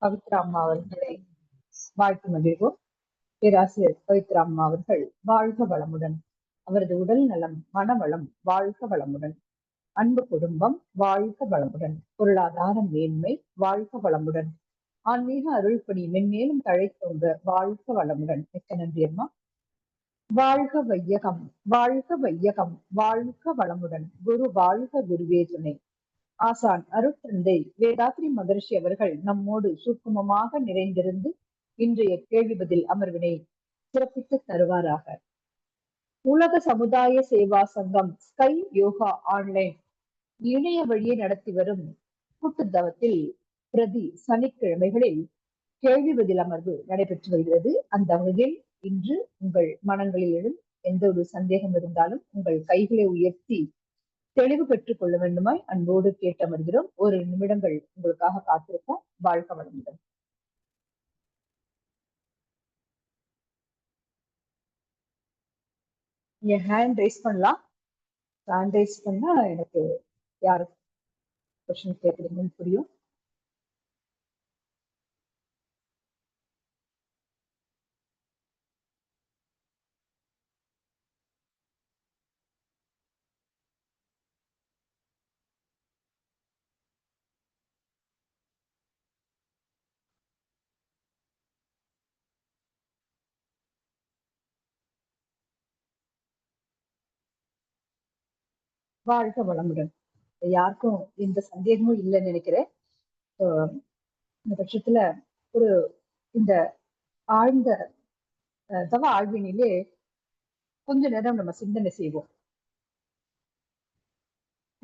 பவித்ரா அம்மா அவர்களை வாழ்த்து மகிழ்வோம். பேராசிரியர் பவித்ரா அம்மா அவர்கள் வாழ்க வளமுடன். அவரது உடல் நலம், மனவளம் வாழ்க வளமுடன். அன்பு குடும்பம் வாழ்க வளமுடன். பொருளாதார மேன்மை வாழ்க வளமுடன். ஆன்மீக அருள்பணி மென்மேலும் தழைத்தோங்க வாழ்க வளமுடன். மிக்க நன்றி அம்மா. வாழ்க வையகம், வாழ்க வையகம், வாழ்க வளமுடன். குரு வாழ்க, குருவே துணை. ஆசான் அருட்தந்தை வேதாத்ரி மகரிஷி அவர்கள் நம்மோடு சூக்குமமாக நிறைந்திருந்து இன்றைய கேள்வி பதில் அமர்வினை சிறப்பித்து தருவாராக. உலக சமுதாய சேவா சங்கம் ஸ்கை யோகா ஆன்லைன் இணைய வழியை நடத்தி வரும் கூட்டுத்தவத்தில் பிரதி சனிக்கிழமைகளில் கேள்வி பதில் அமர்வு நடைபெற்று வருகிறது. அந்த வகையில் இன்று உங்கள் மனங்களில் எழும் எந்த ஒரு சந்தேகம் இருந்தாலும் உங்கள் கைகளை உயர்த்தி தெளிவு பெற்றுக் கொள்ள வேண்டுமாய் அன்போடு கேட்டமர்கிறோம். ஒரு நிமிடங்கள் உங்களுக்காக காத்திருப்போம். வாழ்க வளமுடன். நீங்க ஹேண்ட் ரைஸ் பண்ணலாம். ஹேண்ட் ரைஸ் பண்ணா எனக்கு யாரு கொஸ்டின் கேட்குறீங்கன்னு புரியும். வாழ்க வளமுடன். யாருக்கும் எந்த சந்தேகமும் இல்லைன்னு நினைக்கிறேன். இந்த பட்சத்துல ஒரு இந்த ஆழ்ந்த தவ ஆழ்வினிலே கொஞ்ச நேரம் நம்ம சிந்தனை செய்வோம்.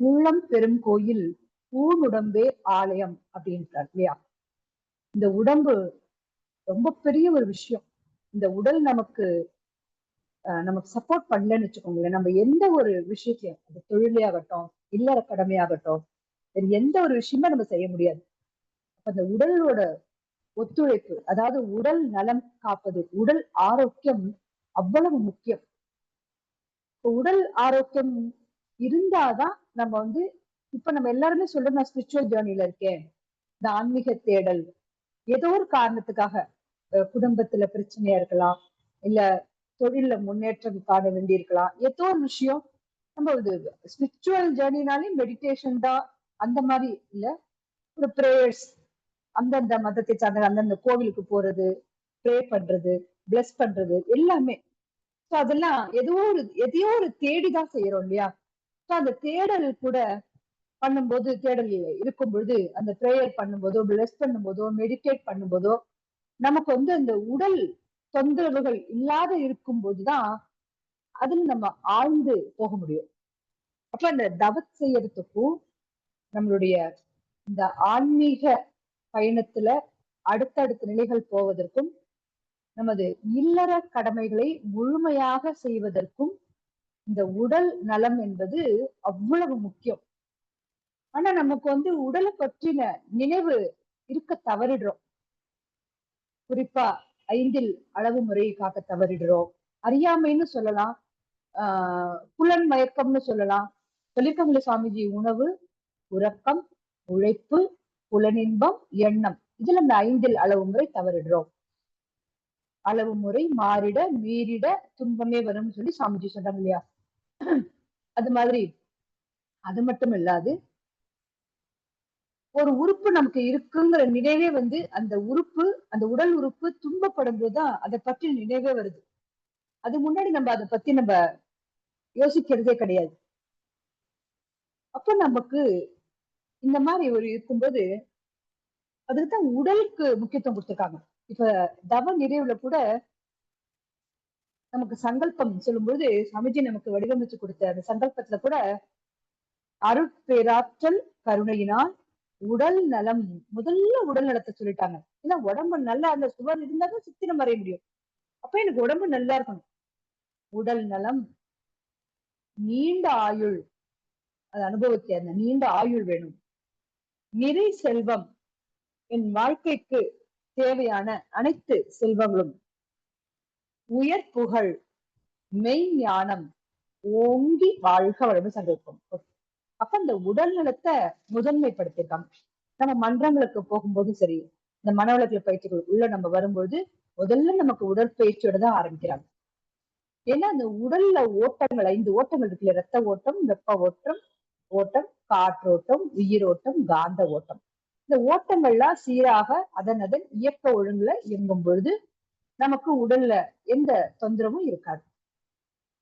உள்ளம் பெரும் கோயில், ஊனுடம்பே ஆலயம் அப்படின்றார் இல்லையா? இந்த உடம்பு ரொம்ப பெரிய ஒரு விஷயம். இந்த உடல் நமக்கு சப்போர்ட் பண்ணலன்னு வச்சுக்கோங்களேன், நம்ம எந்த ஒரு விஷயத்தையும், அது தொழிலே ஆகட்டும், இல்லற கடமையாகட்டும், எந்த ஒரு விஷயமே நம்ம செய்ய முடியாது. அந்த உடலோட ஒத்துழைப்பு, அதாவது உடல் நலம் காப்பது, உடல் ஆரோக்கியம் அவ்வளவு முக்கியம். உடல் ஆரோக்கியம் இருந்தாதான் நம்ம இப்ப நம்ம எல்லாருமே சொல்ற நான் ஸ்பிரிச்சுவல் ஜேர்னில இருக்கேன், இந்த ஆன்மீக தேடல், ஏதோ ஒரு காரணத்துக்காக குடும்பத்துல பிரச்சனையா இருக்கலாம், இல்ல தொழில முன்னேற்றம் காண வேண்டி இருக்கலாம், ஏதோ ஒரு விஷயம். நம்ம இது ஸ்பிரிச்சுவல் ஜேர்னினாலே மெடிடேஷன் தான், அந்த மாதிரி இல்ல, ஒரு பிரேயர்ஸ், அந்தந்த மதத்தை சார்ந்த அந்தந்த கோவிலுக்கு போறது, ப்ரே பண்றது, பிளஸ் பண்றது எல்லாமே. ஸோ அதெல்லாம் எதையோ ஒரு தேடிதான் செய்யறோம் இல்லையா? ஸோ அந்த தேடல் கூட பண்ணும்போது, தேடல் இருக்கும் பொழுது, அந்த ப்ரேயர் பண்ணும்போதோ, பிளஸ் பண்ணும்போதோ, மெடிடேட் பண்ணும்போதோ, நமக்கு அந்த உடல் தொந்தரவுகள் இல்லாத இருக்கும் போதுதான் அதுல நம்ம ஆழ்ந்து போக முடியும். அப்ப அந்த தவத் செய்யறதுக்கும் நம்மளுடைய இந்த ஆன்மீக பயணத்துல அடுத்தடுத்த நிலைகள் போவதற்கும், நமது இல்லற கடமைகளை முழுமையாக செய்வதற்கும் இந்த உடல் நலம் என்பது அவ்வளவு முக்கியம். ஆனா நமக்கு உடலை பற்றின நினைவு இருக்க தவறிடுறோம். குறிப்பா 5 அளவு முறையை காக்க தவறிடுறோம். அறியாமைன்னு சொல்லலாம், புலன் மயக்கம்னு சொல்லலாம். சொல்லிருக்காங்களே சுவாமிஜி, உணவு, உறக்கம், உழைப்பு, புலனின்பம், எண்ணம், இதுல இந்த 5 அளவு முறை தவறிடுறோம். அளவு முறை மாறிட மீறிட துன்பமே வரும்னு சொல்லி சாமிஜி சொன்னாங்க இல்லையா? அது மாதிரி அது மட்டும் இல்லாது, ஒரு உறுப்பு நமக்கு இருக்குங்கிற நினைவே அந்த உறுப்பு, அந்த உடல் உறுப்பு துன்பப்படும் போதுதான் அதை பற்றி நினைவே வருது. அது முன்னாடி நம்ம அதை பத்தி நம்ம யோசிக்கிறதே கிடையாது. அப்ப நமக்கு இந்த மாதிரி ஒரு இருக்கும்போது அதுக்குதான் உடலுக்கு முக்கியத்துவம் கொடுத்திருக்காங்க. இப்ப தவ நிறைவுல கூட நமக்கு சங்கல்பம் சொல்லும்போது சமிஜி நமக்கு வடிவமைச்சு கொடுத்த அந்த சங்கல்பத்துல கூட அருட்பேராற்றல் கருணையினால் உடல் நலம், முதல்ல உடல் நலத்தை சொல்லிட்டாங்க. ஏன்னா உடம்பு நல்லா அந்த சுவர் இருந்தாலும் சித்திரம் வரைய முடியும். அப்ப எனக்கு உடம்பு நல்லா இருக்கணும். உடல் நலம், நீண்ட ஆயுள், அது அனுபவத்தை அந்த நீண்ட ஆயுள் வேணும். நிறை செல்வம், என் வாழ்க்கைக்கு தேவையான அனைத்து செல்வங்களும், உயர் புகழ், மெய் ஞானம், ஓங்கி வாழ்க வளமுடன் சங்கல்பம். அப்ப இந்த உடல் நலத்தை முதன்மைப்படுத்திருக்காங்க. நம்ம மன்றங்களுக்கு போகும்போதும் சரி, இந்த மனவளக்கல பயிற்சிகள் உள்ள நம்ம வரும்போது முதல்ல நமக்கு உடற்பயிற்சியோட தான் ஆரம்பிக்கிறாங்க. ஏன்னா அந்த உடல்ல ஓட்டங்கள் 5 ஓட்டங்கள் இருக்குல்ல, ரத்த ஓட்டம், வெப்ப ஓட்டம், ஓட்டம், காற்றோட்டம், உயிரோட்டம், காந்த ஓட்டம். இந்த ஓட்டங்கள்லாம் சீராக அதன் இயக்க ஒழுங்குல இயங்கும் பொழுது நமக்கு உடல்ல எந்த தொந்தரவும் இருக்காது.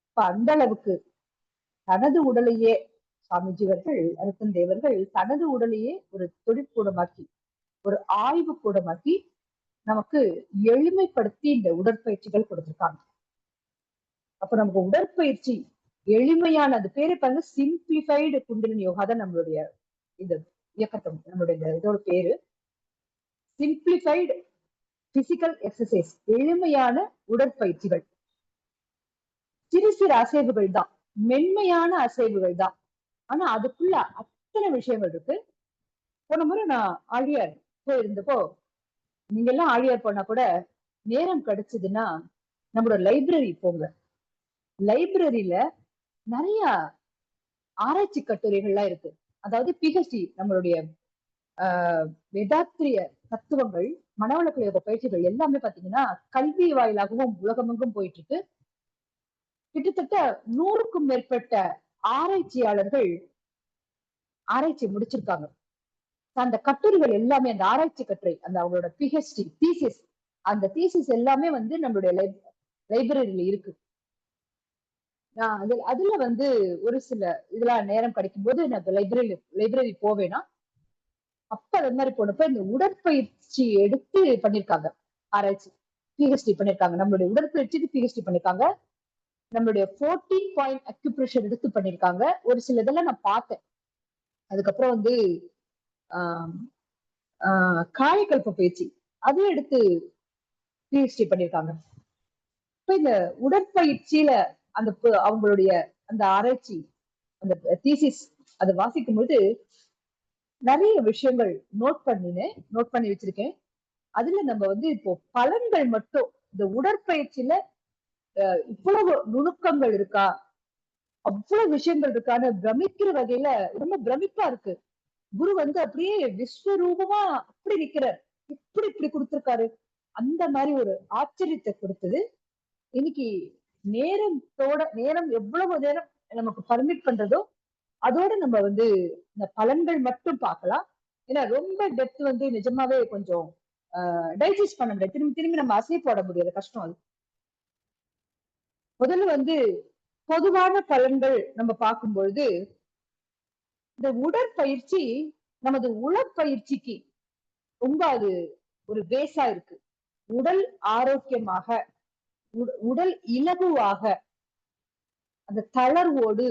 இப்ப அந்த அளவுக்கு தனது உடலையே சாமிஜிவர்கள் அருத்தன் தேவர்கள் தனது உடலையே ஒரு தொழிற்கூடமாக்கி, ஒரு ஆய்வு கூடமாக்கி நமக்கு எளிமைப்படுத்தி இந்த உடற்பயிற்சிகள் கொடுத்திருக்காங்க. அப்ப நமக்கு உடற்பயிற்சி எளிமையான, அது பேரு பாருங்க, சிம்பிளிஃபைடு குண்டலினி யோகா தான் நம்மளுடைய இந்த இயக்கத்தம், நம்மளுடைய இதோட பேரு சிம்பிளிஃபைடு பிசிக்கல் எக்ஸசைஸ். எளிமையான உடற்பயிற்சிகள், சிறு சிறு அசைவுகள் தான், மென்மையான அசைவுகள் தான். ஆனா அதுக்குள்ள அத்தனை விஷயங்கள் இருக்கு. போன முறை நான் ஆழியார் போயிருந்தப்போ, நீங்க எல்லாம் ஆழியார் போனா கூட நேரம் கிடைச்சதுன்னா நம்மளோட லைப்ரரி போங்க. லைப்ரரியில நிறைய ஆராய்ச்சி கட்டுரைகள்லாம் இருக்கு. அதாவது பிஹெச்டி, நம்மளுடைய வேதாத்திரிய தத்துவங்கள், மனவளக்கல யோக பயிற்சிகள் எல்லாமே பாத்தீங்கன்னா கல்வி வாயிலாகவும் உலகமெங்கும் போயிட்டு இருக்கு. கிட்டத்தட்ட 100க்கும் மேற்பட்ட ஆராய்ச்சியாளர்கள் ஆராய்ச்சி முடிச்சிருக்காங்க. அந்த கட்டுரைகள் எல்லாமே, அந்த ஆராய்ச்சி கட்டுரை, அந்த அவங்களோட பிஹெச்டி தீசிஸ், அந்த தீசிஸ் எல்லாமே வந்து நம்மளுடைய லைப்ரரியில இருக்கு. நான் அதுல வந்து ஒரு சில இதெல்லாம் நேரம் கிடைக்கும் போது நான் லைப்ரரி போவேனா, அப்ப அது மாதிரி போனப்ப இந்த உடற்பயிற்சி எடுத்து பண்ணிருக்காங்க ஆராய்ச்சி, பிஹெச்டி பண்ணிருக்காங்க. நம்மளுடைய உடற்பயிற்சிக்கு பிஹெச்டி பண்ணிருக்காங்க. நம்மளுடைய 14 பாயிண்ட் அக்யூப்ரெஷர் எடுத்து பண்ணிருக்காங்க. ஒரு சில இதெல்லாம் நான் பார்த்தேன். அதுக்கப்புறம் வந்து காயக்கல்ப பயிற்சி அதையும் எடுத்து பிஹெச்டி பண்ணிருக்காங்க. இப்ப இந்த உடற்பயிற்சியில அந்த அவங்களுடைய அந்த ஆராய்ச்சி, அந்த தீசிஸ் அதை வாசிக்கும் போது நிறைய விஷயங்கள் நோட் பண்ணி வச்சிருக்கேன். அதுல நம்ம வந்து இப்போ பலன்கள் மட்டும், இந்த உடற்பயிற்சியில இவ்வளவு நுணுக்கங்கள் இருக்கா, அவ்வளவு விஷயங்கள் இருக்கான்னு பிரமிக்கிற வகையில ரொம்ப பிரமிப்பா இருக்கு. குரு வந்து அப்படியே விஸ்வரூபமா அப்படி நிக்கிறார். இப்படி கொடுத்திருக்காரு, அந்த மாதிரி ஒரு ஆச்சரியத்தை கொடுத்தது. இன்னைக்கு நேரம் எவ்வளவு நேரம் நமக்கு பர்மிட் பண்றதோ அதோட நம்ம வந்து இந்த பலன்கள் மட்டும் பார்க்கலாம். ஏன்னா ரொம்ப டெப்த் வந்து நிஜமாவே கொஞ்சம் டைஜஸ்ட் பண்ண முடியாது, திரும்பி திரும்பி நம்ம அசை போட முடியாது, கஷ்டம். அது முதல்ல வந்து பொதுவான பலன்கள் நம்ம பார்க்கும்பொழுது, இந்த உடற்பயிற்சி நமது உடற்பயிற்சிக்கு ரொம்ப அது ஒரு பேஸா இருக்கு. உடல் ஆரோக்கியமாக, உடல் இலகுவாக, அந்த தளர்வோடு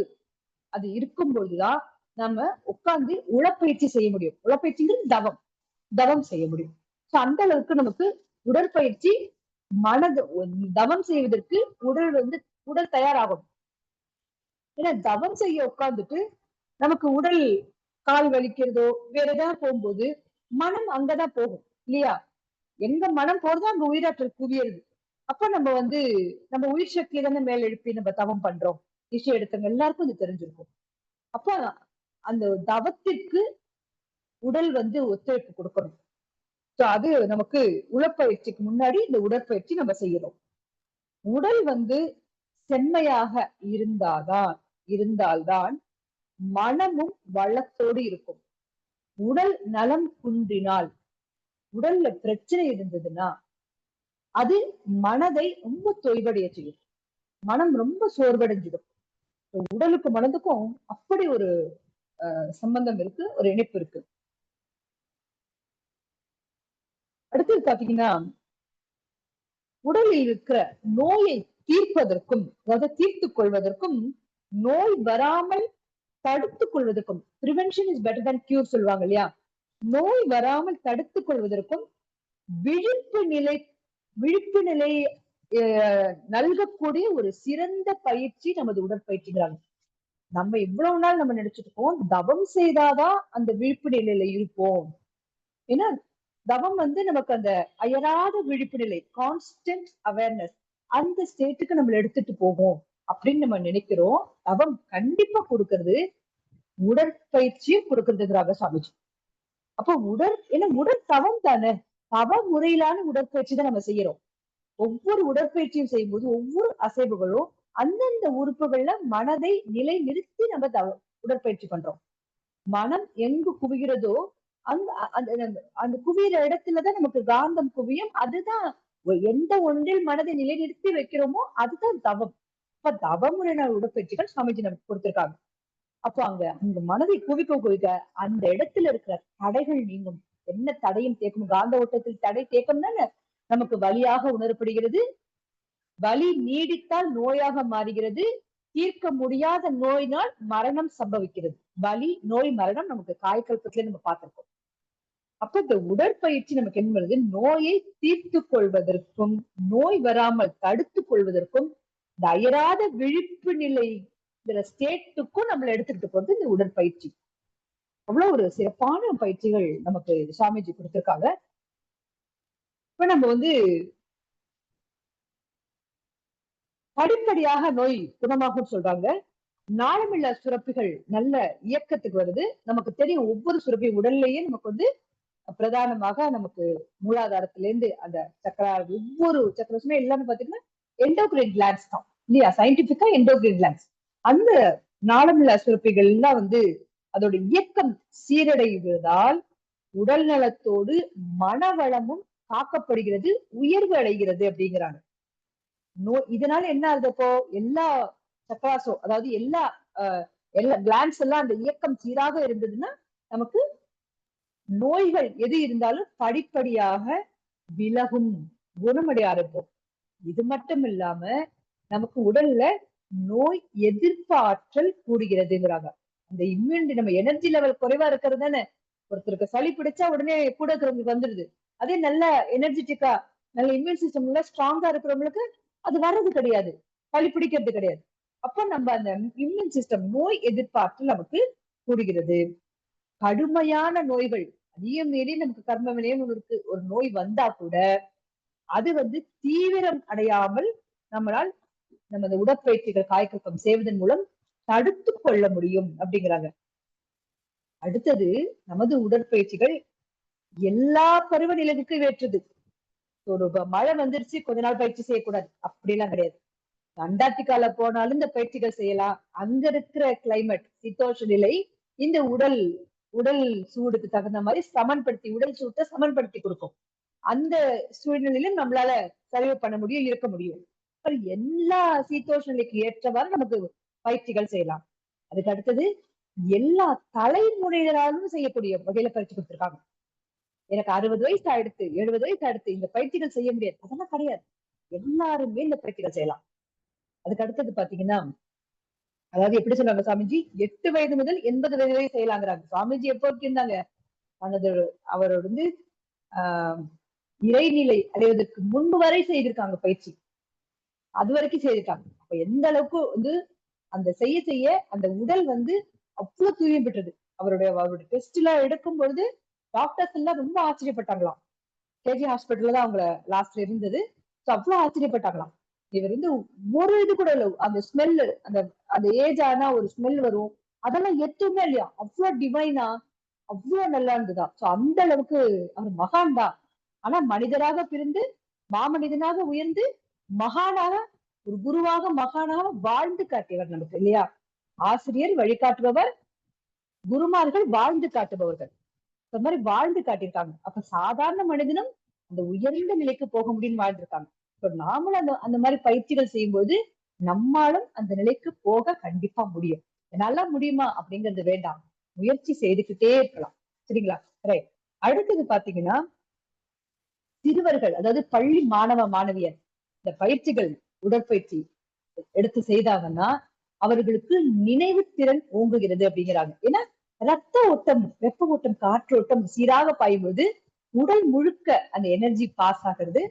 அது இருக்கும்போதுதான் நம்ம உட்கார்ந்து உடற்பயிற்சி செய்ய முடியும். உடற்பயிற்சிங்கிறது தவம் செய்ய முடியும். அந்த அளவுக்கு நமக்கு உடற்பயிற்சி மனது தவம் செய்வதற்கு உடல் தயாராகும். ஏன்னா தவம் செய்ய உட்கார்ந்துட்டு நமக்கு உடல் கால் வலிக்கிறதோ வேற ஏதாவது போகும்போது மனம் அங்கதான் போகும் இல்லையா? எங்க மனம் போறதோ அங்க உயிராற்றல் குவியறது. அப்ப நம்ம வந்து நம்ம உயிர் சக்தியை தானே மேல் எழுப்பி நம்ம தவம் பண்றோம். விஷயம் எடுத்தவங்க எல்லாருக்கும் இது தெரிஞ்சிருக்கும். அப்ப அந்த தவத்திற்கு உடல் வந்து ஒத்துழைப்பு கொடுக்கணும். அது நமக்கு உடற்பயிற்சிக்கு முன்னாடி இந்த உடற்பயிற்சி நம்ம செய்யணும். உடல் வந்து செம்மையாக இருந்தால்தான் மனமும் வளத்தோடு இருக்கும். உடல் நலம் குன்றினால், உடல்ல பிரச்சனை இருந்ததுன்னா அது மனதை ரொம்ப தொய்வடைய செய்யும். மனம் ரொம்ப சோர்வடைஞ்சிடும். உடலுக்கு மனதுக்கும் அப்படி ஒரு சம்பந்தம் இருக்கு, ஒரு இணைப்பு இருக்கு. அடுத்தது பாத்தீங்கன்னா, உடலில் இருக்கிற நோயை தீர்ப்பதற்கும், அதாவது தீர்த்துக் கொள்வதற்கும், நோய் வராமல் தடுத்துக் கொள்வதற்கும், prevention is better than cure சொல்லுவாங்க இல்லையா? நோய் வராமல் தடுத்துக் கொள்வதற்கும் விழிப்பு நிலை நல்கக்கூடிய ஒரு சிறந்த பயிற்சி நமது உடற்பயிற்சிங்கிறாங்க. நம்ம இவ்வளவு நாள் நம்ம நினைச்சிட்டு இருக்கோம் தவம் செய்தாதான் அந்த விழிப்பு நிலையில இருப்போம். ஏன்னா தவம் வந்து நமக்கு அந்த அயராத விழிப்பு நிலை, கான்ஸ்டன்ட் அவேர்னஸ், அந்த ஸ்டேட்டுக்கு நம்மள எடுத்துட்டு போகும் அப்படின்னு நம்ம நினைக்கிறோம். தவம் கண்டிப்பா கொடுக்கறது, உடற்பயிற்சியும் கொடுக்கறதுங்கிறாங்க சாமிஜி. அப்போ ஏன்னா உடல் தவம் தானே. தவ முறையிலான உடற்பயிற்சி தான் நம்ம செய்யறோம். ஒவ்வொரு உடற்பயிற்சியும் செய்யும்போது ஒவ்வொரு அசைவுகளும் அந்தந்த உறுப்புகள்ல மனதை நிலை நிறுத்தி நம்ம உடற்பயிற்சி பண்றோம். மனம் எங்கு குவிகிறதோ அந்த அந்த குவியிற இடத்துலதான் நமக்கு காந்தம் குவியும். அதுதான் எந்த ஒன்றில் மனதை நிலைநிறுத்தி வைக்கிறோமோ அதுதான் தவம். இப்ப தவமுறையான உடற்பயிற்சிகள் சுவாமிஜி நமக்கு கொடுத்திருக்காங்க. அப்போ அங்க அங்க மனதை குவிக்க அந்த இடத்துல இருக்கிற தடைகள் நீங்கும். என்ன தடையும் தேக்கும். காந்த ஓட்டத்தில் தடை தேக்கம் தானே நமக்கு வலியாக உணரப்படுகிறது. வலி நீடித்தால் நோயாக மாறுகிறது. தீர்க்க முடியாத நோயினால் மரணம் சம்பவிக்கிறது. வலி, நோய், மரணம் நமக்கு காய்கல்பத்திலே நம்ம பார்த்திருக்கோம். அப்ப இந்த உடற்பயிற்சி நமக்கு என்ன பண்ணுது? நோயை தீர்த்து கொள்வதற்கும் நோய் வராமல் தடுத்துக் கொள்வதற்கும் இந்த அயராத விழிப்பு நிலை ஸ்டேட்டுக்கும் நம்மளை எடுத்துக்கிட்டு போறது இந்த உடற்பயிற்சி. அவ்வளவு ஒரு சிறப்பான பயிற்சிகள் நமக்கு சாமிஜி கொடுத்திருக்காங்க. இப்ப நம்ம படிப்படியாக நோய் குணமாகும் சொல்றாங்க. நாளமில்லா சுரப்பிகள் நல்ல இயக்கத்துக்கு வருது. நமக்கு தெரியும் ஒவ்வொரு சுரப்பி உடல்லையே நமக்கு பிரதானமாக நமக்கு மூலாதாரத்திலேருந்து அந்த சக்கரா ஒவ்வொரு சக்கரசுமே எல்லாமே பாத்தீங்கன்னா எண்டோகிரைன் கிளான்ஸ் தான் இல்லையா? சயின்டிபிக்கா எண்டோகிரைன் கிளான்ஸ். அந்த நாளமில்லா சுரப்பிகள் எல்லாம் அதோட இயக்கம் சீரடைவதால் உடல் நலத்தோடு மனவளமும் காக்கப்படுகிறது, உயர்வு அடைகிறது அப்படிங்கிறாங்க. இதனால என்ன ஆகுதப்போ எல்லா சக்கராசோ அதாவது எல்லா கிளான்ஸ் எல்லாம் அந்த இயக்கம் சீராக இருந்ததுன்னா நமக்கு நோய்கள் எது இருந்தாலும் படிப்படியாக விலகும், குணமடைய ஆரம்பிக்கும். இது மட்டும் இல்லாம நமக்கு உடல்ல நோய் எதிர்ப்பு ஆற்றல் கூடுகிறதுங்கிறாங்க. அந்த இம்யூனிட்டி நம்ம எனர்ஜி லெவல் குறைவா இருக்கிறது தானே. ஒருத்தருக்கு சளி பிடிச்சா உடனே கூட இருக்கிறவங்களுக்கு வந்துருது. அதே நல்ல எனர்ஜெட்டிக்கா நல்ல இம்யூன் சிஸ்டம் எல்லாம் ஸ்ட்ராங்கா இருக்கிறவங்களுக்கு அது வர்றது கிடையாது, சளி பிடிக்கிறது கிடையாது. அப்ப நம்ம அந்த இம்யூன் சிஸ்டம் நோய் எதிர்ப்பாற்றல் நமக்கு கூடுகிறது. கடுமையான நோய்கள் அதிகம் மீறி நமக்கு கர்ம வினைன்னு இருக்கு. ஒரு நோய் வந்தா கூட அது தீவிரம் அடையாமல் நம்மளால் நம்ம அந்த உடற்பயிற்சிகள் காய்கல்பம் செய்வதன் மூலம் தடுத்து கொள்ள முடியும் அப்படிங்கிறாங்க. அடுத்தது நமது உடற்பயிற்சிகள் எல்லா பருவநிலைக்கும் ஏற்றது. ஒரு மழை வந்துருச்சு கொஞ்ச நாள் பயிற்சி செய்யக்கூடாது அப்படிலாம் கிடையாது. அண்டார்டிகால போனாலும் இந்த பயிற்சிகள் செய்யலாம். அங்க இருக்கிற கிளைமேட் சீதோஷ நிலை இந்த உடல் சூடுக்கு தகுந்த மாதிரி சமன்படுத்தி உடல் சூட்டை சமன்படுத்தி கொடுக்கும். அந்த சூழ்நிலையிலும் நம்மளால சர்வே பண்ண முடியும், இருக்க முடியும். எல்லா சீதோஷ நிலைக்கு ஏற்றவாறு நமக்கு பயிற்சிகள் செய்யலாம். அதுக்கு அடுத்தது எல்லா தலைமுறைகளாலும் செய்யக்கூடிய வகையில பயிற்சி கொடுத்திருக்காங்க. எனக்கு 60 வயசு ஆயிடுத்து, 70 வயசு ஆயிடுத்து, இந்த பயிற்சிகள் செய்ய முடியாது அதெல்லாம் கிடையாது. எல்லாருமே இந்த பயிற்சிகள் செய்யலாம். அதுக்கு அடுத்தது பாத்தீங்கன்னா அதாவது எப்படி சொன்னாங்க சாமிஜி? 8 வயது முதல் 80 வயது வரை செய்யலாங்கிறாங்க. சாமிஜி எப்போ இருந்தாங்க? அவர் ஆஹ் இறைநிலை அடைவதற்கு முன்பு வரை செய்திருக்காங்க பயிற்சி. அது வரைக்கும் செய்திருக்காங்க. அப்ப எந்த அளவுக்கு அந்த செய்ய அந்த உடல் அவ்வளவு தூய்மை பெற்றது. அவருடைய டெஸ்ட் எல்லாம் எடுக்கும் பொழுது டாக்டர்ஸ் எல்லாம் ரொம்ப ஆச்சரியப்பட்டாங்களாம். கேஜி ஹாஸ்பிட்டல்ல தான் அவங்கள லாஸ்ட்ல இருந்தது. அவ்வளவு ஆச்சரியப்பட்டாங்களாம். இவர் ஒரு இது கூட இல்ல. அந்த ஸ்மெல் அந்த ஏஜ் ஆனா ஒரு ஸ்மெல் வரும். அதெல்லாம் எதுவுமே இல்லையா? அவ்வளவு டிவைனா அவ்வளவு நல்லா இருந்ததா. அந்த அளவுக்கு அவர் மகான் தான். ஆனா மனிதராக பிறந்து மாமனிதனாக உயர்ந்து மகானாக ஒரு குருவாக மகானாக வாழ்ந்து காட்டியவர் நமக்கு இல்லையா? ஆசிரியர் வழிகாட்டுபவர், குருமார்கள் வாழ்ந்து காட்டுபவர்கள். இந்த மாதிரி வாழ்ந்து காட்டியிருக்காங்க. அப்ப சாதாரண மனிதனும் அந்த உயர்ந்த நிலைக்கு போக முடியும்னு வாழ்ந்திருக்காங்க. இப்ப நாமளும் அந்த மாதிரி பயிற்சிகள் செய்யும்போது நம்மாலும் அந்த நிலைக்கு போக கண்டிப்பா முடியும். என்னால முடியுமா அப்படிங்கிறது வேண்டாம், முயற்சி செய்துக்கிட்டே இருக்கலாம். சரிங்களா? ரைட். அடுத்தது பாத்தீங்கன்னா சிறுவர்கள் அதாவது பள்ளி மாணவ மாணவியர் இந்த பயிற்சிகள் உடற்பயிற்சி எடுத்து செய்தாங்கன்னா அவர்களுக்கு நினைவு திறன் ஓங்குகிறது அப்படிங்கிறாங்க. ஏன்னா ரத்த ஓட்டம், வெப்ப ஓட்டம், காற்று ஓட்டம் சீராக பாயும்போது உடல் முழுக்க அந்த எனர்ஜி பாஸ் ஆகிறது.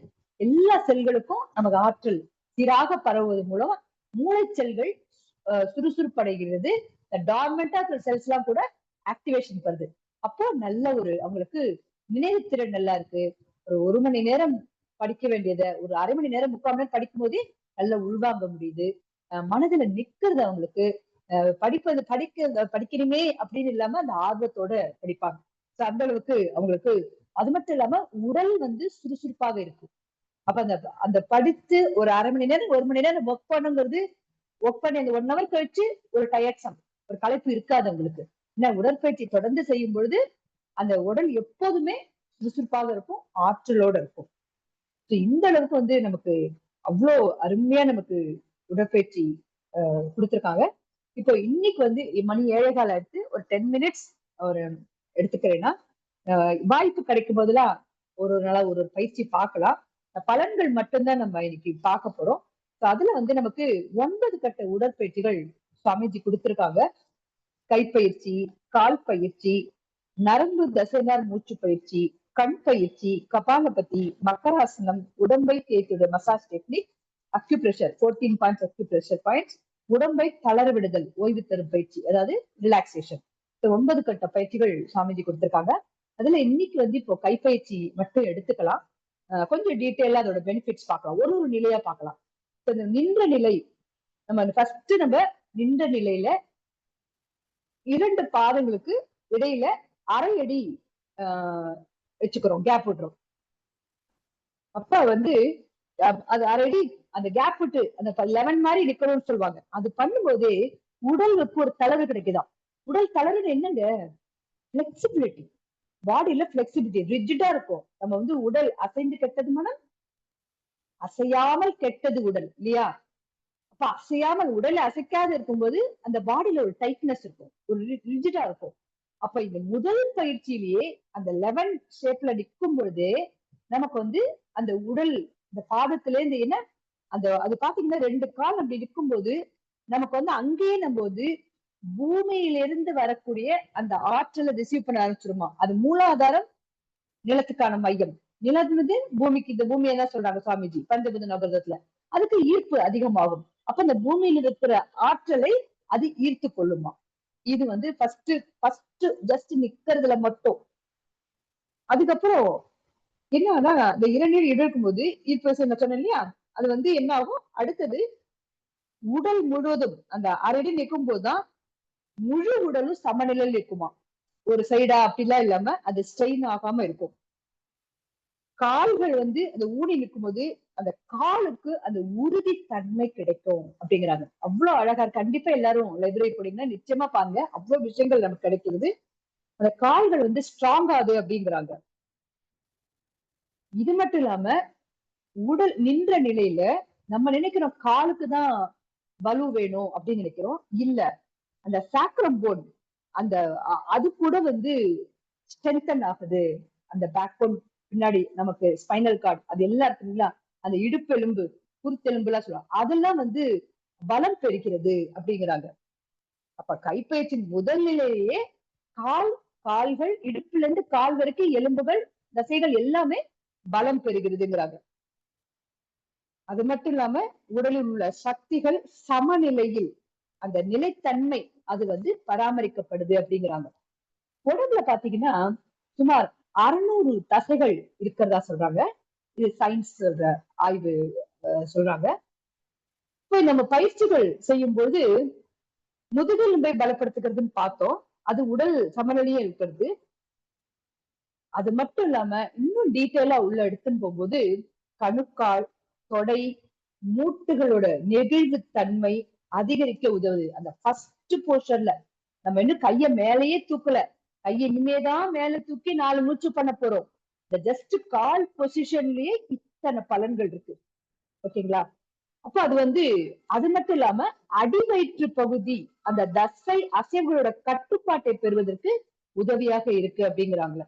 எல்லா செல்களுக்கும் நமக்கு ஆற்றல் சீராக பரவுவது மூலம் மூளை செல்கள் சுறுசுறுப்படைகிறது. டார்மெண்டா செல்ஸ் எல்லாம் கூட ஆக்டிவேஷன் வருது. அப்போ நல்ல அவங்களுக்கு நினைவு திறன் நல்லா இருக்கு. ஒரு மணி நேரம் படிக்க வேண்டியதை ஒரு அரை மணி நேரம் 3/4 மணி நேரம் படிக்கும் போதே நல்லா உள்வாங்க முடியுது. மனதுல நிக்கிறது அவங்களுக்கு. படிக்கணுமே அப்படின்னு இல்லாம அந்த ஆர்வத்தோட படிப்பாங்க. அந்த அளவுக்கு அவங்களுக்கு அது மட்டும் இல்லாம உடல் வந்து சுறுசுறுப்பாக இருக்கும். அப்ப அந்த அந்த படித்து ஒரு அரை மணி நேரம் 1 மணி நேரம் ஒர்க் பண்ணுங்கிறது, ஒர்க் பண்ணி அந்த 1 ஹவர் கழிச்சு ஒரு டயர்ட்ஸம், ஒரு களைப்பு இருக்காது உங்களுக்கு. ஏன்னா உடற்பயிற்சி தொடர்ந்து செய்யும் பொழுது அந்த உடல் எப்போதுமே சுறுசுறுப்பாக இருக்கும், ஆற்றலோட இருக்கும். இந்த அளவுக்கு வந்து நமக்கு அவ்வளோ அருமையா நமக்கு உடற்பயிற்சி கொடுத்திருக்காங்க. இப்போ இன்னைக்கு வந்து மணி 7:15 ஆயிடுச்சு. ஒரு 10 மினிட்ஸ் ஒரு எடுத்துக்கிறேன்னா, வாய்ப்பு கிடைக்கும் போதெல்லாம் ஒரு நாளா ஒரு பயிற்சி பார்க்கலாம். பலன்கள் மட்டும்தான் நம்ம இன்னைக்கு பார்க்க போறோம். அதுல வந்து நமக்கு 9 கட்ட உடற்பயிற்சிகள் சுவாமிஜி கொடுத்திருக்காங்க. கைப்பயிற்சி, கால் பயிற்சி, நரம்பு தசைநார் மூச்சு பயிற்சி, கண் பயிற்சி, கபாலபதி, மக்கராசனம், உடம்பை தேய்த்துட massage technique, acupressure 14 points acupressure points, உடம்பை தளர விடுதல் ஓய்வு தரும் பயிற்சி, அதாவது ரிலாக்ஸேஷன். 9 கட்ட பயிற்சிகள் சுவாமிஜி கொடுத்திருக்காங்க. அதுல இன்னைக்கு வந்து இப்போ கைப்பயிற்சி மட்டும் எடுத்துக்கலாம். கொஞ்சம் டீட்டெயிலா அதோட பெனிஃபிட்ஸ் பார்க்கலாம். ஒரு ஒரு நிலையா பார்க்கலாம். நின்ற நிலை, நம்ம ஃபர்ஸ்ட் நம்ம நின்ற நிலையில 2 பாதங்களுக்கு இடையில அரை அடி வச்சுக்கிறோம், கேப் விட்டுறோம். அப்ப வந்து அது அரை அடி அந்த கேப் விட்டு அந்த 11 மாதிரி நிக்கணும்னு சொல்லுவாங்க. அது பண்ணும்போது உடலுக்கு ஒரு தளர்வு கிடைக்குதாம். உடல் தளர்வு என்னங்க? பிளெக்சிபிலிட்டி. பாடியில பிளெக்சிபிலிட்டி, ரிஜிடா இருக்கும். நம்ம வந்து உடல் அசைந்து கெட்டது மனம், அசையாமல் கெட்டது உடல், இல்லையா? அப்ப அசையாமல் உடலை அசைக்காத இருக்கும்போது அந்த பாடியில ஒரு டைட்னஸ் இருக்கும், ஒரு ரிஜிடா இருக்கும். அப்ப இந்த முதல் பயிற்சியிலேயே அந்த 11 ஷேப்ல நிற்கும் பொழுதே நமக்கு வந்து அந்த உடல் இந்த பாதத்துல இருந்து என்ன அந்த அது பாத்தீங்கன்னா 2 கால் அப்படி நிற்கும்போது நமக்கு வந்து அங்கேயே நம்ம வந்து பூமியிலிருந்து வரக்கூடிய அந்த ஆற்றலை ரிசீவ் பண்ண ஆரம்பிச்சிருமா. அது மூலாதாரம் நிலத்துக்கான மையம். நிலம் வந்து பூமிக்கு, இந்த பூமியை தான் சொல்றாங்க சுவாமிஜி பஞ்சபூத நகரத்துல. அதுக்கு ஈர்ப்பு அதிகமாகும். அப்ப இந்த பூமியில இருக்கிற ஆற்றலை அது ஈர்த்து கொள்ளுமா. இது வந்து ஃபர்ஸ்ட் ஜஸ்ட் நிக்கிறதுல மட்டும். அதுக்கப்புறம் என்னன்னா இந்த இரநீர் இருக்கும் போது ஈர்ப்பு சொன்னேன் இல்லையா, அது வந்து என்ன ஆகும், அடுத்தது உடல் முழுவதும் அந்த அரடி நிற்கும் போதுதான் முழு உடலும் சமநிலையில் இருக்குமா. ஒரு சைடா அப்படிலாம் இல்லாம அது ஸ்ட்ரெயின் ஆகாம இருக்கும். கால்கள் வந்து அந்த ஊனி நிற்கும் போது அந்த காலுக்கு அந்த உறுதி தன்மை கிடைக்கும் அப்படிங்கிறாங்க. அவ்வளவு அழகா. கண்டிப்பா எல்லாரும் லைப்ரரி போனீங்கன்னா நிச்சயமா பாருங்க, அவ்வளவு விஷயங்கள் நமக்கு கிடைக்கிறது. அந்த கால்கள் வந்து ஸ்ட்ராங் ஆகுது அப்படிங்கிறாங்க. இது மட்டும் இல்லாம உடல் நின்ற நிலையில நம்ம நினைக்கிறோம் காலுக்கு தான் வலு வேணும் அப்படின்னு நினைக்கிறோம். இல்ல, அந்த சாக்ரம் போன் அந்த அது கூட வந்து ஸ்ட்ரென்தன் ஆகுது. அந்த பேக் போன் பின்னாடி நமக்கு ஸ்பைனல் கார்டு அது எல்லாம் இருக்குங்களா, அந்த இடுப்பு எலும்பு குருத்தெலும்பு எல்லாம் சொல்லுவாங்க, அதெல்லாம் வந்து பலம் பெறுகிறது அப்படிங்கிறாங்க. அப்ப கைப்பயிற்சியின் முதல் நிலையிலேயே கால்கள் இடுப்புல இருந்து கால் வரைக்கும் எலும்புகள் தசைகள் எல்லாமே பலம் பெறுகிறதுங்கிறாங்க. அது மட்டும் இல்லாம உடலில் உள்ள சக்திகள் சமநிலையில் அந்த நிலைத்தன்மை அது வந்து பராமரிக்கப்படுது அப்படிங்கிறாங்க. உடம்புல பாத்தீங்கன்னா சுமார் 600 தசைகள் இருக்கிறதா சொல்றாங்க. இது சயின்ஸ் ஆய்வு சொல்றாங்க. இப்ப நம்ம பயிற்சிகள் செய்யும் போது முதுகெலும்பை பலப்படுத்துகிறதுன்னு பார்த்தோம். அது உடல் சமநிலையே இருக்கிறது. அது மட்டும் இல்லாம இன்னும் டீட்டெயிலா உள்ள எடுத்துன்னு போகும்போது கணுக்கால், தொடை, மூட்டுகளோட நெகிழ்வு தன்மை அதிகரிக்க உதவுது. அந்த ஃபர்ஸ்ட் போர்ஷன்ல நம்ம இன்னும் கைய மேலேயே தூக்கல, கையை இனிமேதான் மேல தூக்கி 4 மூச்சு பண்ண போறோம். இந்த ஜஸ்ட் கால் பொசிஷன்லயே இத்தனை பலன்கள் இருக்கு. ஓகேங்களா? அப்ப அது வந்து அது மட்டும் இல்லாம அடிவயிற்று பகுதி அந்த தசை அசைவுகளோட கட்டுப்பாட்டை பெறுவதற்கு உதவியாக இருக்கு அப்படிங்கிறாங்களே.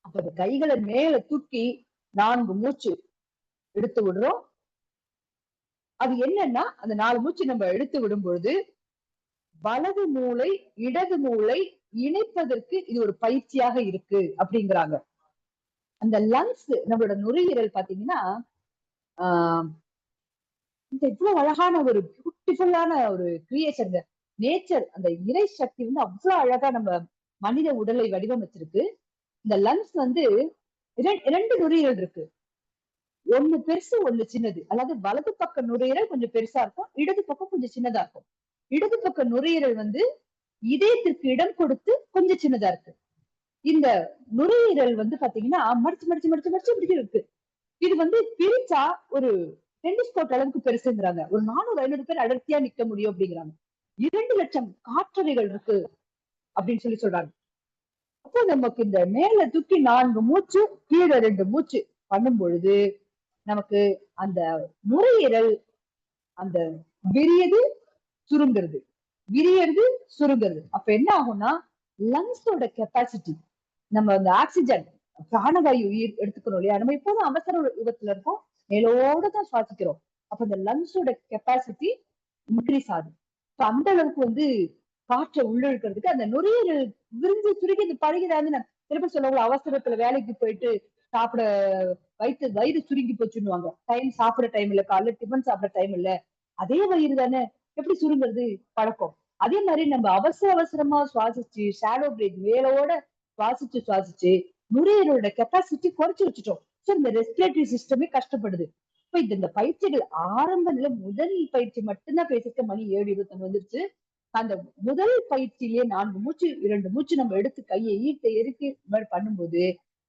அப்ப அந்த கைகளை மேல தூக்கி 4 மூச்சு எடுத்து விடுறோம். அது என்னன்னா அந்த 4 மூச்சு நம்ம எடுத்து விடும் பொழுது வலது மூளை இடது மூளை இணைப்பதற்கு இது ஒரு பயிற்சியாக இருக்கு அப்படிங்கிறாங்க. அந்த லங்ஸ் நம்மளோட நுரையீரல் பாத்தீங்கன்னா இந்த இவ்வளவு அழகான ஒரு பியூட்டிஃபுல்லான ஒரு கிரியேஷன். நேச்சர், அந்த இறை சக்தி வந்து அவ்வளவு அழகா நம்ம மனித உடலை வடிவமைச்சிருக்கு. இந்த லங்ஸ் வந்து 2 நுரையீரல் இருக்கு. ஒண்ணு பெருசு ஒண்ணு சின்னது. அதாவது வலது பக்க நுரையீரல் கொஞ்சம் பெருசா இருக்கும், இடது பக்கம் கொஞ்சம் சின்னதா இருக்கும். இடது பக்க நுரையீரல் வந்து இதயத்திற்கு இடம் கொடுத்து கொஞ்சம் சின்னதா இருக்கு. இந்த நுரையீரல் வந்து பாத்தீங்கன்னா மடிச்சு மடிச்சு மடிச்சு மடிச்சு இப்படி இருக்கு. இது வந்து பிரிச்சா ஒரு டென்னிஸ் கோர்ட் அளவுக்கு பெருசுங்கிறாங்க. ஒரு 400-500 பேர் அடர்த்தியா நிக்க முடியும் அப்படிங்கிறாங்க. 2,00,000 காற்றறைகள் இருக்கு அப்படின்னு சொல்றாங்க. அப்போ நமக்கு இந்த மேல தூக்கி 4 மூச்சு, கீழே 2 மூச்சு பண்ணும் பொழுது நமக்கு அந்த நுரையீரல் அந்த விரியது சுருங்குறது, விரியறது சுருங்குறது. அப்ப என்ன ஆகும்னா லங்ஸோட கெப்பாசிட்டி, நம்ம அந்த ஆக்சிஜன் பிராணவாயு உயிர் எடுத்துக்கிறோம் இல்லையா, நம்ம இப்போதும் அவசர விபத்துல இருக்கோம், மேலோட தான் சுவாசிக்கிறோம். அப்ப இந்த லங்ஸோட கெப்பாசிட்டி இன்க்ரீஸ் ஆகுது. அந்த அளவுக்கு வந்து காற்றை உள்ளிழுக்கிறதுக்கு அந்த நுரையீரல் விரிஞ்சு சுருக்கி இந்த பழகிறான்னு நான் திரும்ப சொல்லுவாங்க. அவசரத்துல வேலைக்கு போயிட்டு சாப்பிட வயிறு சுருங்கி போச்சுன்னுவாங்க. டைம் சாப்பிட டைம் இல்ல, காலைல டிஃபன் சாப்பிட டைம் இல்ல, அதே வயிறு தானே எப்படி சுருங்குறது? பழக்கம். அதே மாதிரி நம்ம அவசரமா சுவாசிச்சு ஷாலோ பிரீத் வேலோட சுவாசிச்சு நுரையீரலோட கெப்பாசிட்டி குறைச்சு வச்சுட்டோம். சோ இந்த ரெஸ்பிரேட்டரி சிஸ்டமே கஷ்டப்படுது. இப்ப இந்த பயிற்சிகள் ஆரம்ப நிலை முதல் பயிற்சி மட்டும்தான் பேசிட்டு மணி 7:25 வந்துருச்சு. அந்த முதல் பயிற்சியிலேயே 4 மூச்சு 2 மூச்சு நம்ம எடுத்து கையை ஈட்ட எரிக்கி பண்ணும்போது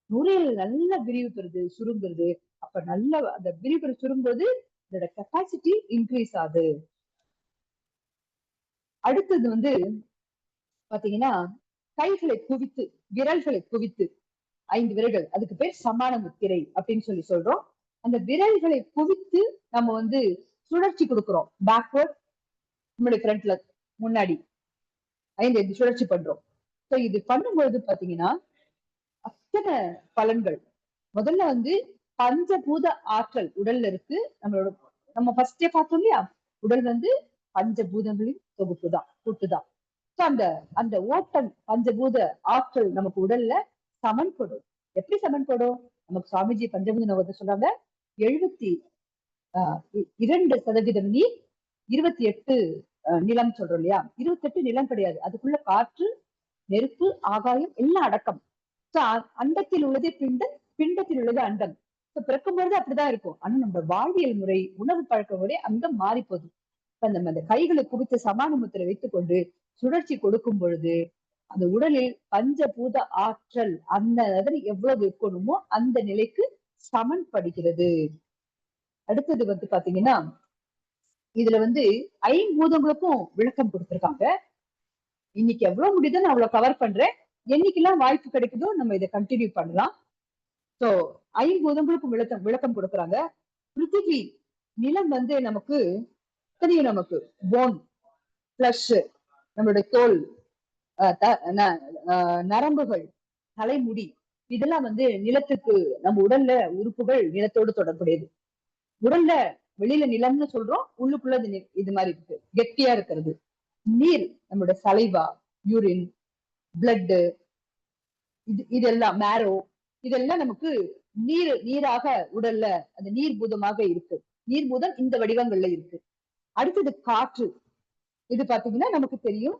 நுரையீரல் நல்லா விரிவு பெறுது, சுருங்குறது. அப்ப நல்ல அந்த விரிவு பெறு சுருங்கும்போது இதோட கெப்பாசிட்டி இன்க்ரீஸ் ஆகுது. அடுத்தது வந்து பாத்தீங்கன்னா கைகளை குவித்து, விரல்களை குவித்து, 5 விரல்கள், அதுக்கு பேர் சமான முத்திரை அப்படின்னு சொல்றோம். அந்த விரல்களை குவித்து நம்ம வந்து சுழற்சி கொடுக்கிறோம். பேக்வர்ட், நம்மளுடைய ஃப்ரண்ட்ல முன்னாடி 5 சுழற்சி பண்றோம். இது பண்ணும்போது பாத்தீங்கன்னா அத்தனை பலன்கள். முதல்ல வந்து பஞ்சபூத ஆற்றல் உடல்ல இருக்கு. நம்ம ஃபர்ஸ்டே பார்த்தோம் இல்லையா, உடல் வந்து பஞ்சபூதங்களின் தொகுப்பு தான், கூட்டுதான். அந்த அந்த ஓட்டம் பஞ்சபூத ஆற்றல் நமக்கு உடல்ல சமன்படும். எப்படி சமன்படும்? நமக்கு சுவாமிஜி பஞ்சபூத நோகத்தை சொல்றாங்க. 72% நீர், 28 நிலம் சொல்றோம் இல்லையா, 28 நிலம் கிடையாது, அதுக்குள்ள காற்று, நெருப்பு, ஆகாயம் எல்லாம் அடக்கம். அண்டத்தில் உள்ளது பிண்டம், பிண்டத்தில் உள்ளது அண்டம். பிறக்கும் பொழுது அப்படிதான் இருக்கும். ஆனா நம்ம வாழ்வியல் முறை, உணவு பழக்க முறை அங்க மாறி போகுது. நம்ம அந்த கைகளை குவித்து சமான முத்திரை வைத்துக் கொண்டு சுழற்சி கொடுக்கும் பொழுது அந்த உடலில் பஞ்சபூத ஆற்றல் அந்த எவ்வளவு இருக்கணுமோ அந்த நிலைக்கு சமன்படுகிறது. அடுத்தது வந்து பாத்தீங்கன்னா இதுல வந்து ஐம்பூதங்களுக்கும் விளக்கம் கொடுத்திருக்காங்க. இன்னைக்கு எவ்வளவு முடியுதோ நான் அவ்வளவு கவர் பண்றேன். என்னைக்கெல்லாம் வாய்ப்பு கிடைக்குதோ நம்ம இதை கண்டினியூ பண்ணலாம். சோ ஐம்பூதங்களுக்கும் விளக்கம் கொடுக்குறாங்க. பிருத்திவி நிலம் வந்து நமக்கு தெரியும், நமக்கு போன், பிளஷ், நம்மளுடைய தோல், நரம்புகள், தலைமுடி, இதெல்லாம் வந்து நிலத்துக்கு, நம்ம உடல்ல உறுப்புகள் நிலத்தோடு தொடர்புடையது. உடல்ல வெளியில நிலம்னு சொல்றோம், உள்ளுக்குள்ள இது மாதிரி இருக்கு, கெட்டியா இருக்கிறது. நீர், நம்மளுடைய சலைவா, யூரின், பிளட், இதெல்லாம் மேரோ, இதெல்லாம் நமக்கு நீராக உடல்ல அந்த நீர்பூதமாக இருக்கு. நீர்பூதம் இந்த வடிவங்கள்ல இருக்கு. அடுத்தது காற்று. இது பாத்தீங்கன்னா நமக்கு தெரியும்,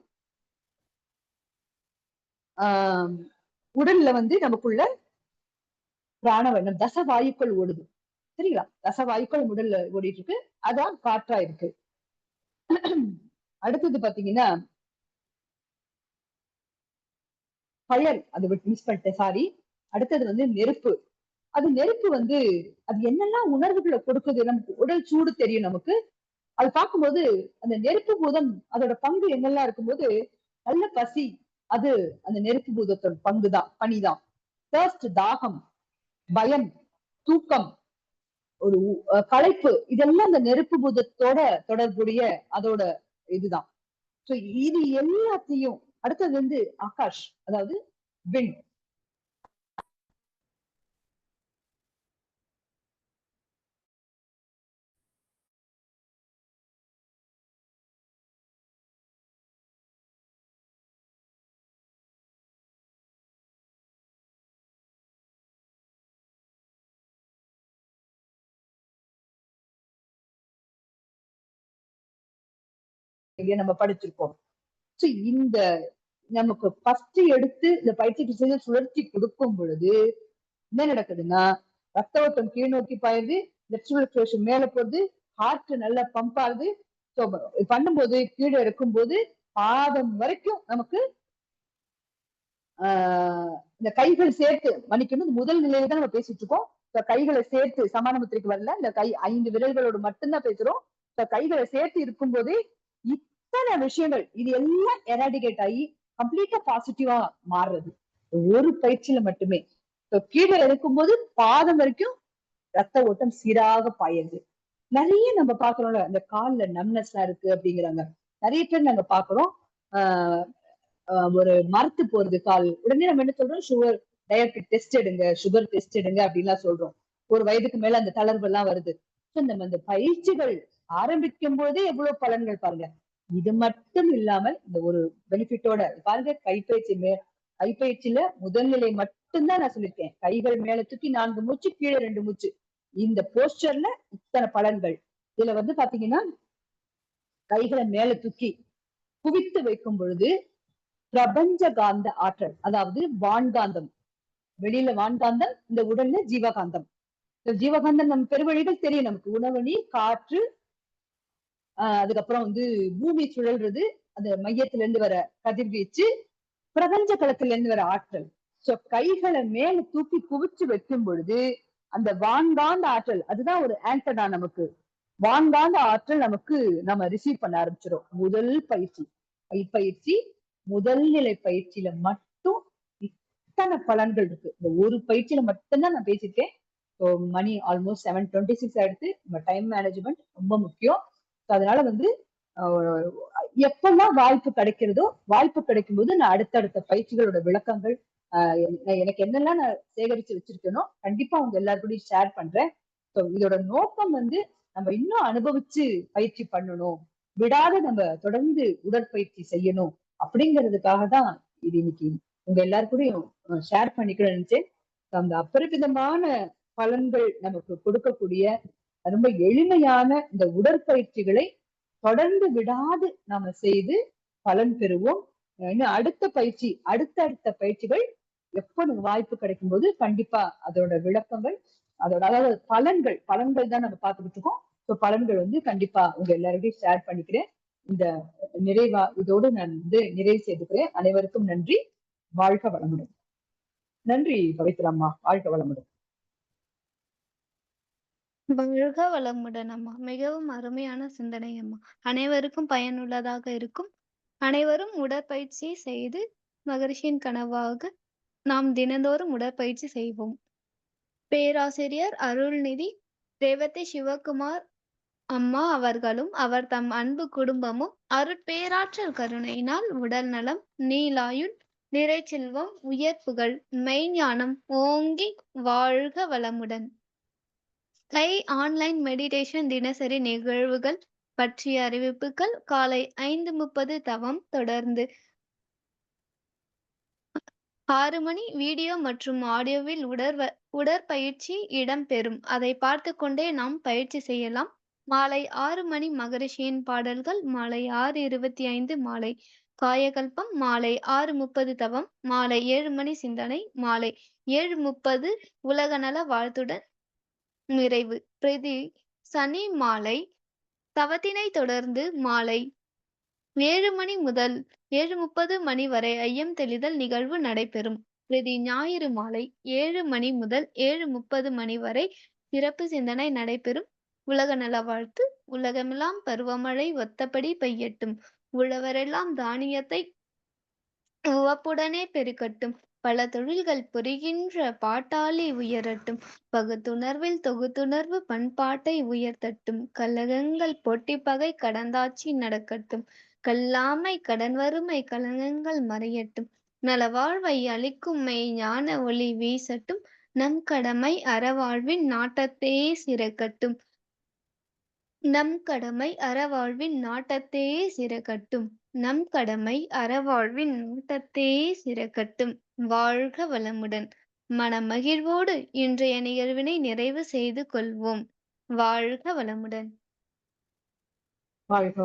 உடல்ல வந்து நமக்குள்ள பிராணவண்ணம் தசவாயுக்கள் ஓடுது, சரிங்களா? தசவாயுக்கள் உடல்ல ஓடிட்டு இருக்கு, அதான் காற்றா இருக்கு. அடுத்தது பாத்தீங்கன்னா ஃபயர், அது மிஸ் பண்ணிட்டேன், சாரி. அடுத்தது வந்து நெருப்பு. அது நெருப்பு வந்து அது என்னெல்லாம் உணர்வுகளை கொடுக்குது, நமக்கு உடல் சூடு தெரியும் நமக்கு. அது பார்க்கும்போது அந்த நெருப்பு பூதம் அதோட பங்கு என்னெல்லாம் இருக்கும்போது நல்ல பசி, அது அந்த நெருப்பு பூதத்தோட பங்குதான், பனிதான். தாகம், பயம், தூக்கம், ஒரு களைப்பு, இதெல்லாம் அந்த நெருப்பு பூதத்தோட தொடர்புடைய அதோட இதுதான். இது எல்லாத்தையும் அடுத்தது வந்து ஆகாஷ், அதாவது விண். நம்ம படிச்சிருக்கோம். இந்த நமக்கு ஃபர்ஸ்ட் எடுத்து இந்த பயிற்சி செய்து சுழற்சி கொடுக்கும் பொழுது என்ன நடக்குதுன்னா, ரத்த ஓட்டம் கீழ் நோக்கி பாயுது, மேல போகுது, ஹார்ட் நல்லா பம்ப் ஆகுது. பண்ணும்போது கீழே இருக்கும்போது பாதம் வரைக்கும் நமக்கு இந்த கைகள் சேர்த்து மன்னிக்கணும், முதல் நிலையில தான் நம்ம பேசிட்டு இருக்கோம். இப்ப கைகளை சேர்த்து சமான முத்திரைக்கு வரல. இந்த கை 5 விரல்களோட மட்டும்தான் பேசுறோம். இப்ப கைகளை சேர்த்து இருக்கும்போதே இத்தனை விஷயங்கள் இது எல்லாம் எராடிகேட் ஆகி கம்ப்ளீட்டா பாசிட்டிவா மாறுறது ஒரு பயிற்சியில மட்டுமே. இப்ப கீழே இருக்கும்போது பாதம் வரைக்கும் ரத்த ஓட்டம் சீராக பாயுது. நிறைய நம்ம பாக்குறோம்ல, இந்த கால்ல நம்னஸ் எல்லாம் இருக்கு அப்படிங்கிறாங்க. நிறைய பேர் நாங்க பாக்குறோம். ஆஹ் ஒரு மரத்து போறது கால். உடனே நம்ம என்ன சொல்றோம், சுகர் டயபெட்டிக் டெஸ்ட் எடுங்க, சுகர் டெஸ்ட் எடுங்க அப்படின்லாம் சொல்றோம். ஒரு வயதுக்கு மேல அந்த தளர்வு எல்லாம் வருது. நம்ம இந்த பயிற்சிகள் ஆரம்பிக்கும் போதே எவ்வளவு பலன்கள் பாருங்க. இது மட்டும் இல்லாமல் இந்த ஒரு பெனிஃபிட்டோட பாருங்க, கைப்பயிற்சியில முதல்நிலை மட்டும்தான் நான் சொல்லியிருக்கேன். கைகள் மேல தூக்கி 4 மூச்சு, கீழே 2 மூச்சு. இந்த போஸ்டர்ல இத்தனை பலன்கள். இதுல வந்து பாத்தீங்கன்னா கைகளை மேல தூக்கி குவித்து வைக்கும் பொழுது பிரபஞ்ச காந்த ஆற்றல், அதாவது வான்காந்தம், வெளியில வான்காந்தம், இந்த உடல்ல ஜீவகாந்தம். இந்த ஜீவகாந்தம் நம்ம பெருவழிகள் தெரியும் நமக்கு, உணவு, நீர், காற்று, அதுக்கப்புறம் வந்து பூமி சுழல்றது, அந்த மையத்துல இருந்து வர கதிர்வீச்சு, பிரபஞ்ச களத்துல இருந்து வர ஆற்றல். சோ கைகளை மேல தூக்கி குவிச்சு வைக்கும் பொழுது அந்த வான்காந்த ஆற்றல், அதுதான் ஒரு ஆண்டனா நமக்கு. வான்காந்த ஆற்றல் நமக்கு நம்ம ரிசீவ் பண்ண ஆரம்பிச்சிடும். முதல் பயிற்சி கைப்பயிற்சி, முதல் நிலை பயிற்சியில மட்டும் இத்தனை பலன்கள் இருக்கு. இந்த ஒரு பயிற்சியில மட்டும்தான் நான் பேசியிருக்கேன். மணி ஆல்மோஸ்ட் 7:26 ஆயிடுத்து. நம்ம டைம் மேனேஜ்மெண்ட் ரொம்ப முக்கியம். அதனால வந்து எப்பெல்லாம் வாய்ப்பு கிடைக்கிறதோ, வாய்ப்பு கிடைக்கும் போது நான் அடுத்தடுத்த பயிற்சிகளோட விளக்கங்கள் எனக்கு என்னெல்லாம் நான் சேகரிச்சு வச்சிருக்கேனோ கண்டிப்பா அவங்க எல்லாருக்கூடயும் ஷேர் பண்றேன். இதோட நோக்கம் வந்து நம்ம இன்னும் அனுபவிச்சு பயிற்சி பண்ணணும், விடாத நம்ம தொடர்ந்து உடற்பயிற்சி செய்யணும் அப்படிங்கிறதுக்காக தான் இது இன்னைக்கு உங்க எல்லாருக்கூடயும் ஷேர் பண்ணிக்கணும்னு நினைச்சேன். அந்த அபரிமிதமான பலன்கள் நமக்கு கொடுக்கக்கூடிய ரொம்ப எளிமையான இந்த உடற்பயிற்சிகளை தொடர்ந்து விடாது நாம செய்து பலன் பெறுவோம். இன்னும் அடுத்த பயிற்சி, அடுத்த பயிற்சிகள் எப்போ வாய்ப்பு கிடைக்கும் போது கண்டிப்பா அதோட விளக்கங்கள், அதோட அதாவது பலன்கள் தான் நம்ம பார்த்துக்கிட்டு இருக்கோம். பலன்கள் வந்து கண்டிப்பா உங்க எல்லாருடையும் ஷேர் பண்ணிக்கிறேன். இந்த இதோடு நான் வந்து நிறைவு செய்துக்கிறேன். அனைவருக்கும் நன்றி. வாழ்க வளமுடன். நன்றி பவித்ராம்மா. வாழ்க வளமுடன். வாழ்க வளமுடன் அம்மா. மிகவும் அருமையான சிந்தனை அம்மா. அனைவருக்கும் பயனுள்ளதாக இருக்கும். அனைவரும் உடற்பயிற்சி செய்து மகரிஷியின் கனவாக நாம் தினந்தோறும் உடற்பயிற்சி செய்வோம். பேராசிரியர் அருள்நிதி ரேவதி சிவகுமார் அம்மா அவர்களும் அவர் தம் அன்பு குடும்பமும் அருட்பேராற்றல் கருணையினால் உடல் நலம், நீலாயுள், நிறைச்செல்வம், உயர்ப்புகள், மெய்ஞானம் ஓங்கி வாழ்க வளமுடன். ஆன்லைன் மெடிடேஷன் தினசரி நிகழ்வுகள் பற்றிய அறிவிப்புகள் காலை 5:30 தவம் தொடர்ந்து 6 மணி வீடியோ மற்றும் ஆடியோவில் உடற்பயிற்சி இடம்பெறும். அதை பார்த்து கொண்டே நாம் பயிற்சி செய்யலாம். மாலை 6 மணி மகரிஷியின் பாடல்கள், மாலை 6:25 மாலை காயகல்பம், மாலை 6:30 தவம், மாலை 7 மணி சிந்தனை, மாலை 7:30 உலகநல வாழ்த்துடன் நிறைவு. பிரதி சனி மாலை தவத்தினை தொடர்ந்து மாலை 7 மணி முதல் 7:30 மணி வரை ஐயம் தெளிதல் நிகழ்வு நடைபெறும். பிரதி ஞாயிறு மாலை 7 மணி முதல் 7:30 மணி வரை சிறப்பு சிந்தனை நடைபெறும். உலக நல வாழ்த்து. உலகமெல்லாம் பருவமழை ஒத்தபடி பெய்யட்டும். உழவரெல்லாம் தானியத்தை உவப்புடனே பெருக்கட்டும். பல தொழில்கள் புரிகின்ற பாட்டாளி உயரட்டும். பகுத்துணர்வில் தொகுத்துணர்வு பண்பாட்டை உயர்த்தட்டும். கலகங்கள் போட்டிப்பகை கடந்தாட்சி நடக்கட்டும். கல்லாமை கடன் வறுமை கலங்கங்கள் மறையட்டும். நலவாழ்வை அளிக்கும் மெய் ஞான ஒளி வீசட்டும். நம் கடமை அறவாழ்வின் நாட்டத்தே சிறக்கட்டும். நம் கடமை அறவாழ்வின் நாட்டத்தே சிறக்கட்டும். நம் கடமை அறவாழ்வின் நாட்டத்தே சிறக்கட்டும். வாழ்க வளமுடன். மனமகிழ்வோடு இன்றைய நிகழ்வினை நிறைவு செய்து கொள்வோம். வாழ்க வளமுடன். வாழ்க